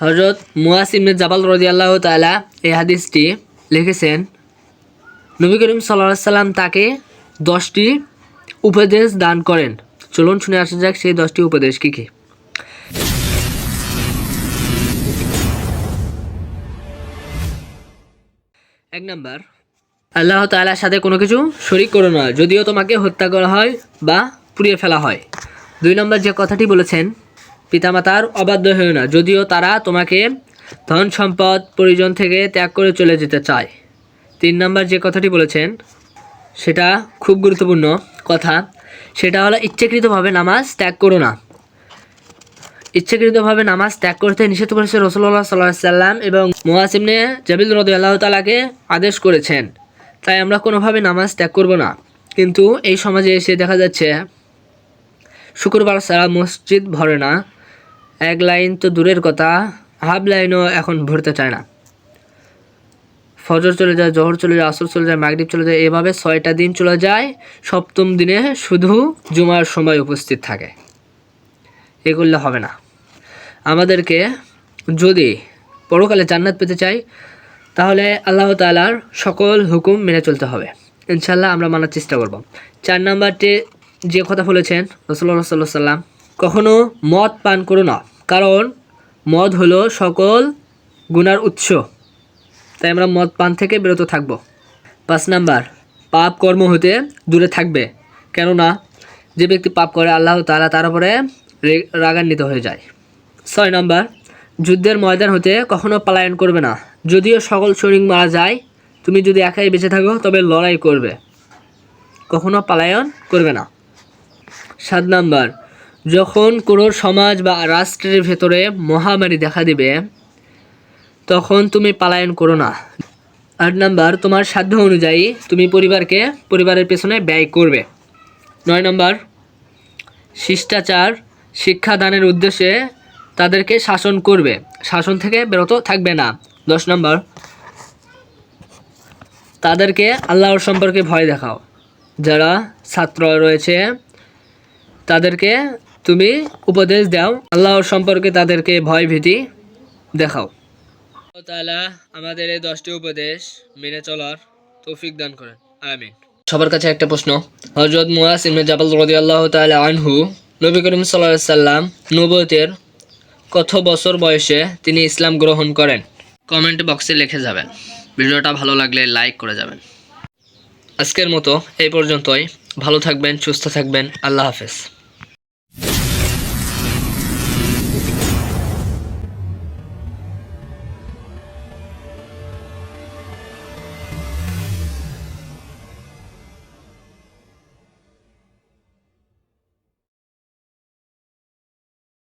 হযরত মুয়াজ ইবনে জাবাল রাদিয়াল্লাহু তাআলা এই হাদিসটি লিখেছেন, নবী করিম সাল্লাল্লাহু আলাইহি সাল্লাম তাকে 10টি উপদেশ দান করেন। চলুন শুনে আসা যাক সেই 10টি উপদেশ কী কী। 1 নাম্বার, আল্লাহ তাআলার সাথে কোনো কিছু শরীক করো না, যদিও তোমাকে হত্যা করা হয় বা পুড়িয়ে ফেলা হয়। 2 নম্বর যে কথাটি বলেছেন, পিতামাতার অবাধ্য হও না, যদিও তারা তোমাকে ধন সম্পদ পরিজন থেকে ত্যাগ করে চলে যেতে চায়। 3 নম্বর যে কথাটি বলেছেন সেটা খুব গুরুত্বপূর্ণ কথা, সেটা হলো ইচ্ছাকৃতভাবে নামাজ ত্যাগ করো না। ইচ্ছাকৃতভাবে নামাজ ত্যাগ করতে নিষেধ করেছে রাসূলুল্লাহ সাল্লাল্লাহু আলাইহি সাল্লাম এবং মুয়াজ ইবনে জাবাল রাদিয়াল্লাহু তাআলাকে আদেশ করেছেন। তাই আমরা কোনোভাবে নামাজ ত্যাগ করব না। কিন্তু এই সমাজে এসে দেখা যাচ্ছে শুক্রবার ছাড়া মসজিদ ভরে না। 1 লাইন তো দূরের কথা, হাফ লাইনও এখন ভরতে চায় না। ফজর চলে যায়, জোহর চলে যায়, আসর চলে যায়, মাগরিব চলে যায়, এভাবে 6টা দিন চলে যায়। 7ম দিনে শুধু জুমার সময় উপস্থিত থাকে। এগুলো হবে না। আমাদেরকে যদি পরকালে জান্নাত পেতে চাই তাহলে আল্লাহ তাআলার সকল হুকুম মেনে চলতে হবে। ইনশাআল্লাহ আমরা মানার চেষ্টা করব। 4 নাম্বারটি যে কথা বলেছেন রাসূলুল্লাহ সাল্লাল্লাহু আলাইহি সাল্লাম, কখনো মদ পান করো না, কারণ মদ হলো সকল গুনার উৎস। তাই আমরা মদ পান থেকে বিরত থাকব। 5 নাম্বার, পাপ কর্ম হতে দূরে থাকবে, কেননা যে ব্যক্তি পাপ করে আল্লাহ তাআলা তার উপরে রাগান্বিত হয়ে যায়। 6 নাম্বার, যুদ্ধের ময়দান হতে কখনো পলায়ন করবে না, যদিও সকল সৈনিক মারা যায়, তুমি যদি একাই বেঁচে থাকো তবে লড়াই করবে, কখনো পলায়ন করবে না। 7 নাম্বার, যখন কোনো সমাজ বা রাষ্ট্রের ভেতরে মহামারী দেখা দিবে তখন তুমি পলায়ন করো না। 8 নাম্বার, তোমার সাধ্য অনুযায়ী তুমি পরিবারের পেছনে ব্যয় করবে। 9 নাম্বার, শিষ্টাচার শিক্ষাদানের উদ্দেশ্যে তাদেরকে শাসন করবে, শাসন থেকে বিরত থাকবে না। 10 নাম্বার, তাদেরকে আল্লাহর সম্পর্কে ভয় দেখাও। যারা ছাত্র রয়েছে তাদেরকে তুমি উপদেশ দাও, আল্লাহর সম্পর্কে তাদেরকে ভয় ভীতি দেখাও। আল্লাহ তাআলা আমাদের এই 10টি উপদেশ মেনে চলার তৌফিক দান করেন, আমিন। সবার কাছে একটা প্রশ্ন, হযরত মুয়াজ ইবনে জাবাল রাদিয়াল্লাহু তাআলা আনহু নবী করিম সাল্লাল্লাহু আলাইহি সাল্লাম নবুয়তের কত বছর বয়সে তিনি ইসলাম গ্রহণ করেন? কমেন্ট বক্সে লিখে যাবেন। ভিডিওটা ভালো লাগলে লাইক করে যাবেন। আজকের মতো এই পর্যন্তই। ভালো থাকবেন, সুস্থ থাকবেন। আল্লাহ হাফেজ।